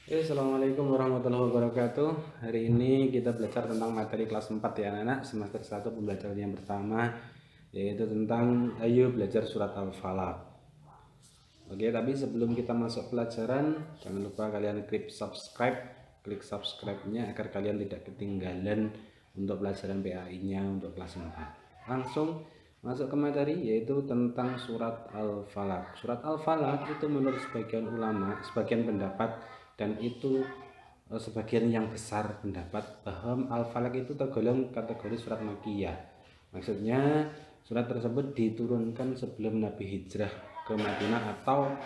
Assalamualaikum warahmatullahi wabarakatuh. Hari ini kita belajar tentang materi kelas 4 ya anak-anak, semester 1 pembelajaran yang pertama, yaitu tentang ayo belajar surat Al-Falaq. Oke, tapi sebelum kita masuk pelajaran, jangan lupa kalian klik subscribe-nya agar kalian tidak ketinggalan untuk pelajaran PAI-nya untuk kelas 4. Langsung masuk ke materi, yaitu tentang surat Al-Falaq. Surat Al-Falaq itu menurut sebagian ulama, sebagian pendapat, dan itu sebagian yang besar pendapat bahwa Al-Falaq itu tergolong kategori surat Makkiyah. Maksudnya surat tersebut diturunkan sebelum Nabi hijrah ke Madinah atau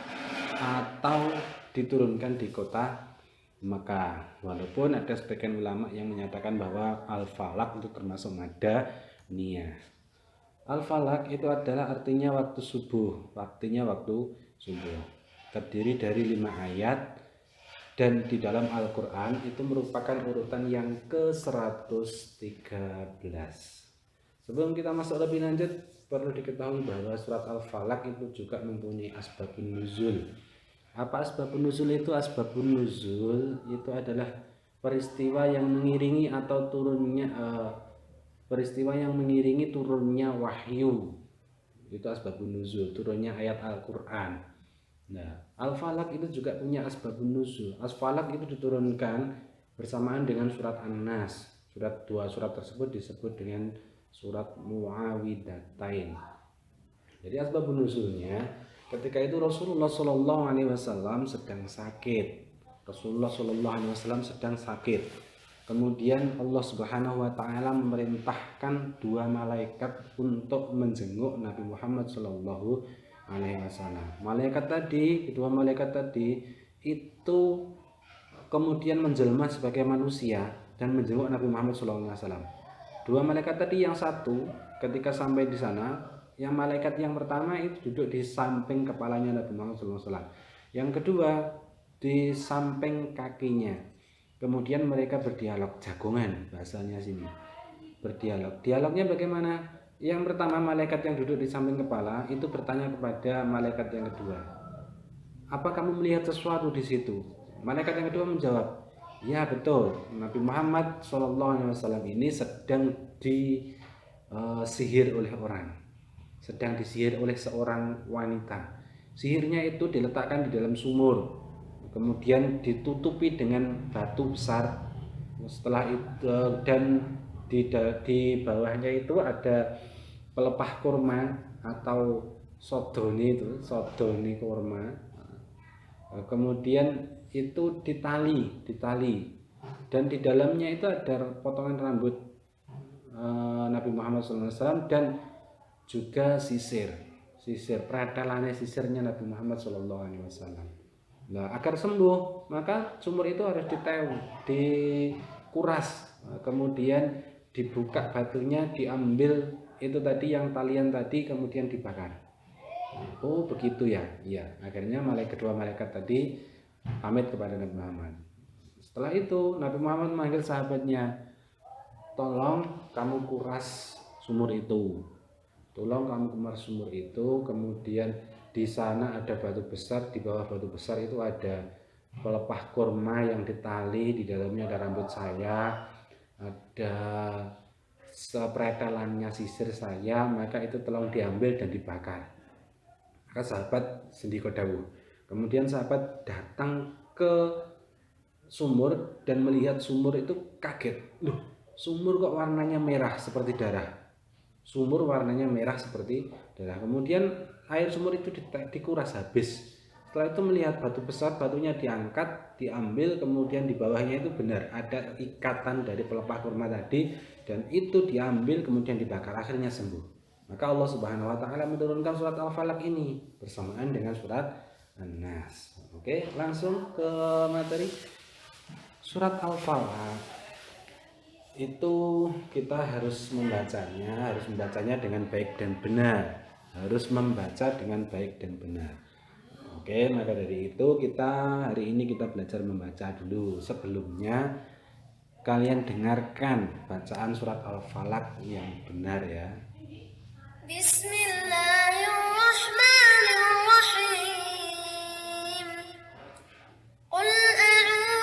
diturunkan di kota Makkah. Walaupun ada sebagian ulama yang menyatakan bahwa Al-Falaq itu termasuk Madaniyah. Al-Falaq itu adalah artinya waktu subuh, waktunya waktu subuh. Terdiri dari 5 ayat dan di dalam Al-Quran itu merupakan urutan yang ke-113. Sebelum kita masuk lebih lanjut, perlu diketahui bahwa surat Al-Falaq itu juga mempunyai asbabun nuzul. Apa asbabun nuzul itu? Asbabun nuzul itu adalah peristiwa yang mengiringi atau turunnya wahyu. Itu asbabun nuzul, turunnya ayat Al-Quran. Nah, Al-Falaq itu juga punya asbabun nuzul. Al-Falaq itu diturunkan bersamaan dengan surat An-Nas. Dua surat tersebut disebut dengan surat Muawwidatain. Jadi asbabun nuzulnya ketika itu Rasulullah Shallallahu Alaihi Wasallam sedang sakit. Kemudian Allah Subhanahu Wa Taala memerintahkan 2 malaikat untuk menjenguk Nabi Muhammad Shallallahu Alaihi Wasallam. Kedua malaikat tadi itu kemudian menjelma sebagai manusia dan menjenguk Nabi Muhammad Shallallahu Alaihi Wasallam. 2 malaikat tadi, yang satu ketika sampai di sana, yang malaikat yang pertama itu duduk di samping kepalanya Nabi Muhammad SAW. Yang kedua di samping kakinya. Kemudian mereka berdialog, jagongan bahasanya sini. Berdialog. Dialognya bagaimana? Yang pertama malaikat yang duduk di samping kepala itu bertanya kepada malaikat yang kedua, apa kamu melihat sesuatu di situ? Malaikat yang kedua menjawab, ya betul, Nabi Muhammad SAW ini sedang disihir oleh orang, sedang disihir oleh seorang wanita. Sihirnya itu diletakkan di dalam sumur, kemudian ditutupi dengan batu besar. Setelah itu dan di bawahnya itu ada pelepah kurma atau sodoni kurma. Kemudian itu ditali dan di dalamnya itu ada potongan rambut Nabi Muhammad SAW dan juga sisir pretelannya sisirnya Nabi Muhammad SAW. Nah, agar sembuh maka sumur itu harus dikuras, kemudian dibuka batunya, diambil itu tadi yang talian tadi, kemudian dibakar. Oh begitu ya, iya. Akhirnya kedua malaikat tadi pamit kepada Nabi Muhammad. Setelah itu Nabi Muhammad memanggil sahabatnya, tolong kamu kuras sumur itu. Kemudian di sana ada batu besar, di bawah batu besar itu ada pelepah kurma yang ditali, di dalamnya ada rambut saya, ada sepretelannya sisir saya, maka itu tolong diambil dan dibakar. Maka sahabat sendiko dawuh. Kemudian sahabat datang ke sumur dan melihat sumur itu kaget. Loh, sumur kok warnanya merah seperti darah. Kemudian air sumur itu dikuras habis. Setelah itu melihat batu besar, batunya diangkat, diambil, kemudian di bawahnya itu benar ada ikatan dari pelepah kurma tadi, dan itu diambil kemudian dibakar, akhirnya sembuh. Maka Allah Subhanahu Wa Taala menurunkan surat Al-Falaq ini bersamaan dengan surat An-Nas. Oke, langsung ke materi. Surat Al-Falaq itu kita harus membacanya dengan baik dan benar. Oke, maka dari itu hari ini kita belajar membaca dulu. Sebelumnya kalian dengarkan bacaan surat Al-Falaq yang benar ya. Bismillahirrahmanirrahim. Qul a'udzu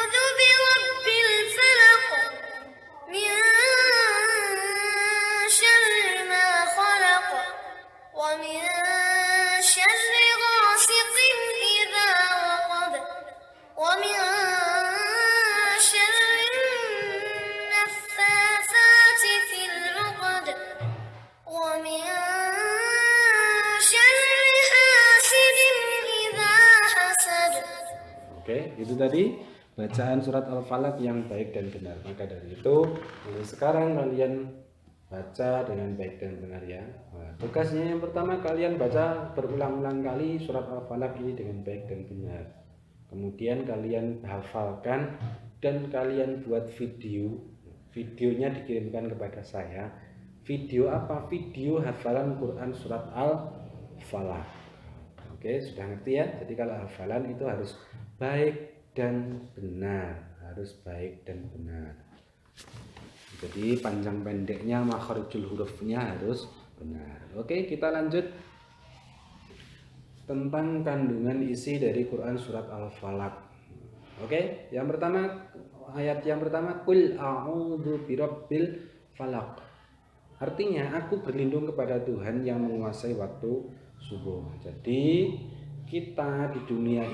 Oke, itu tadi bacaan surat Al-Falaq yang baik dan benar. Maka dari itu, mulai sekarang kalian baca dengan baik dan benar ya. Nah, tugasnya yang pertama kalian baca berulang-ulang kali surat Al-Falaq ini dengan baik dan benar. Kemudian kalian hafalkan dan kalian buat video. Videonya dikirimkan kepada saya. Video apa? Video hafalan Quran surat Al-Falaq. Oke, sudah ngerti ya? Jadi kalau hafalan itu harus baik dan benar, harus baik dan benar. Jadi panjang pendeknya makharijul hurufnya harus benar. Oke, kita lanjut tentang kandungan isi dari Quran surat Al-Falaq. Oke, yang pertama, ayat yang pertama, qul a'udzu birabbil falaq. Artinya aku berlindung kepada Tuhan yang menguasai waktu subuh. Jadi kita di dunia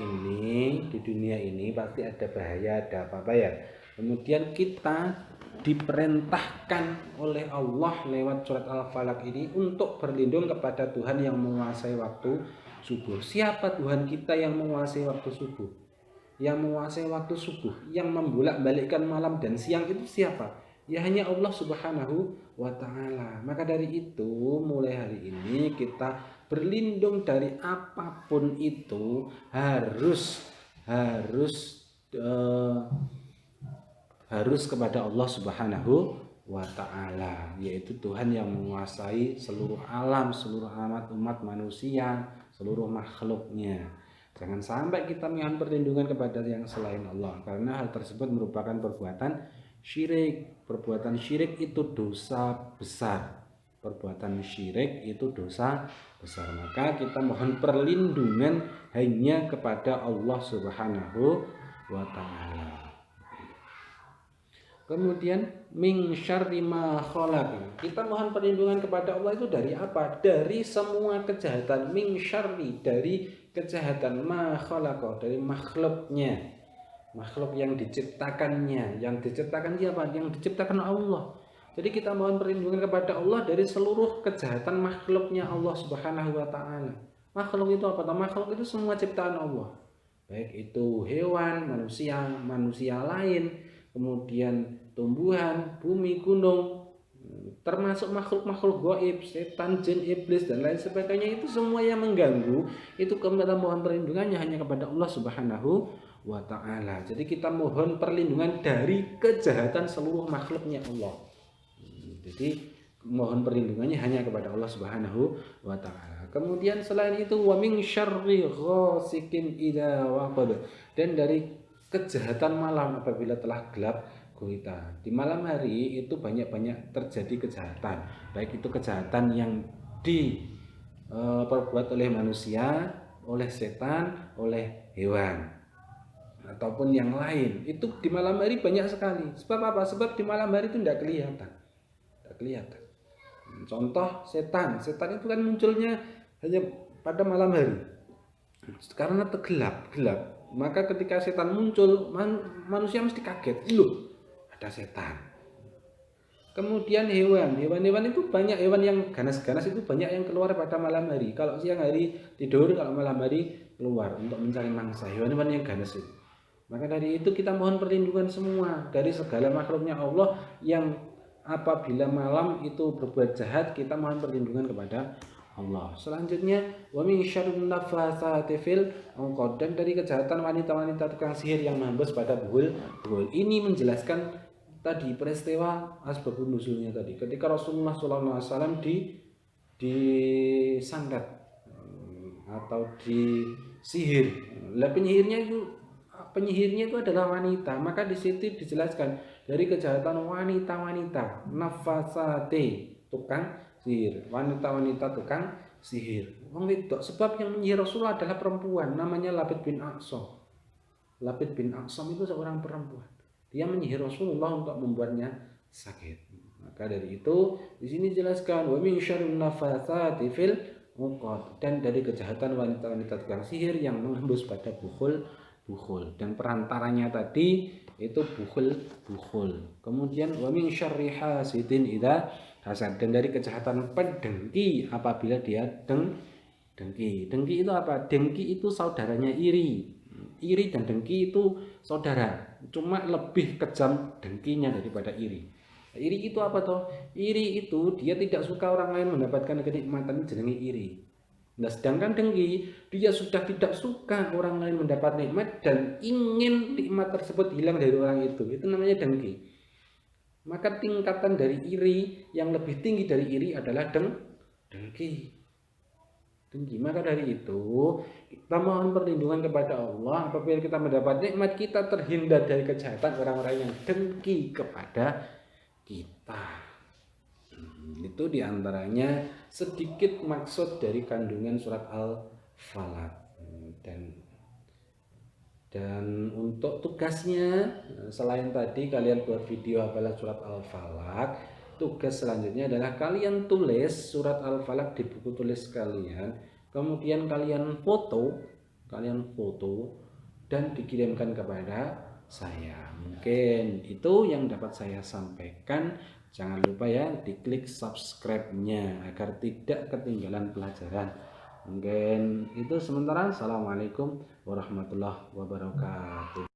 ini pasti ada bahaya, ada apa-apa ya. Kemudian kita diperintahkan oleh Allah lewat surat Al-Falaq ini untuk berlindung kepada Tuhan yang menguasai waktu subuh. Siapa Tuhan kita yang menguasai waktu subuh? Yang menguasai waktu subuh, yang membolak-balikkan malam dan siang itu siapa? Ya hanya Allah Subhanahu wa ta'ala. Maka dari itu mulai hari ini kita berlindung dari apapun itu harus kepada Allah Subhanahu wa ta'ala, yaitu Tuhan yang menguasai seluruh alam, seluruh umat manusia, seluruh makhluknya. Jangan sampai kita mohon perlindungan kepada yang selain Allah, karena hal tersebut merupakan perbuatan syirik. Perbuatan syirik itu dosa besar. Perbuatan syirik itu dosa besar. Maka kita mohon perlindungan hanya kepada Allah Subhanahu wa ta'ala. Kemudian min syarri ma khalaq. Kita mohon perlindungan kepada Allah itu dari apa? Dari semua kejahatan. Min syarri, dari kejahatan, ma khalaq, dari makhluknya. Makhluk yang diciptakannya. Yang diciptakan siapa? Yang diciptakan Allah. Jadi kita mohon perlindungan kepada Allah dari seluruh kejahatan makhluknya Allah Subhanahu wa ta'ala. Makhluk itu apa? Makhluk itu semua ciptaan Allah. Baik itu hewan, manusia lain, kemudian tumbuhan, bumi, gunung, termasuk makhluk-makhluk gaib, setan, jin, iblis dan lain sebagainya, itu semua yang mengganggu, itu kita mohon perlindungannya hanya kepada Allah Subhanahu wa ta'ala. Jadi kita mohon perlindungan dari kejahatan seluruh makhluknya Allah. Jadi mohon perlindungannya hanya kepada Allah Subhanahu wa ta'ala. Kemudian selain itu wa min syarri ghasikin idza waqab, dan dari kejahatan malam apabila telah gelap gulita. Di malam hari itu banyak-banyak terjadi kejahatan, baik itu kejahatan yang diperbuat oleh manusia, oleh setan, oleh hewan, ataupun yang lain. Itu di malam hari banyak sekali. Sebab apa? Sebab di malam hari itu tidak kelihatan. Contoh setan itu kan munculnya hanya pada malam hari karena gelap. Maka ketika setan muncul, manusia mesti kaget, loh ada setan. Kemudian hewan itu banyak, hewan yang ganas-ganas itu banyak yang keluar pada malam hari. Kalau siang hari tidur, kalau malam hari keluar untuk mencari mangsa, hewan-hewan yang ganas itu. Maka dari itu kita mohon perlindungan semua dari segala makhluknya Allah yang apabila malam itu berbuat jahat, kita mohon perlindungan kepada Allah. Selanjutnya wa min syarrin naffatsati fil 'uqad, dan dari kejahatan wanita-wanita tukang sihir yang menghembus pada buhul. Ini menjelaskan tadi peristiwa asbabun nuzulnya tadi. Ketika Rasulullah SAW disantet atau disihir. Lah penyihirnya itu adalah wanita. Maka di situ dijelaskan dari kejahatan wanita-wanita, nafasate, tukang sihir, wanita-wanita tukang sihir. Sebab yang menyihir Rasulullah adalah perempuan, namanya Labid bin Aqsam. Labid bin Aqsam itu seorang perempuan. Dia menyihir Rasulullah untuk membuatnya sakit. Maka dari itu di sini dijelaskan wa min syarrin nafatsati fil 'uqad, dan dari kejahatan wanita-wanita tukang sihir yang menghembus pada bukhul. Dan perantaranya tadi itu bukhul. Kemudian wa min syarri hasidin idza hasad, dan dari kejahatan pendengki apabila dia dengki. Dengki itu apa? Dengki itu saudaranya iri. iri dan dengki itu saudara, cuma lebih kejam dengkinya daripada iri. Iri itu apa toh? Iri itu dia tidak suka orang lain mendapatkan kenikmatan, jenenge iri. Nah, sedangkan dengki, dia sudah tidak suka orang lain mendapat nikmat dan ingin nikmat tersebut hilang dari orang itu. Itu namanya dengki. Maka tingkatan dari iri yang lebih tinggi dari iri adalah dengki. Dengki. Maka dari itu, kita mohon perlindungan kepada Allah apabila kita mendapat nikmat, kita terhindar dari kejahatan orang-orang yang dengki kepada kita. Itu diantaranya sedikit maksud dari kandungan surat Al-Falaq. Dan untuk tugasnya, selain tadi kalian buat video hafalan surat Al-Falaq, tugas selanjutnya adalah kalian tulis surat Al-Falaq di buku tulis kalian, kemudian kalian foto dan dikirimkan kepada saya. Mungkin itu yang dapat saya sampaikan. Jangan lupa ya diklik subscribe-nya agar tidak ketinggalan pelajaran. Mungkin itu sementara. Assalamualaikum warahmatullahi wabarakatuh.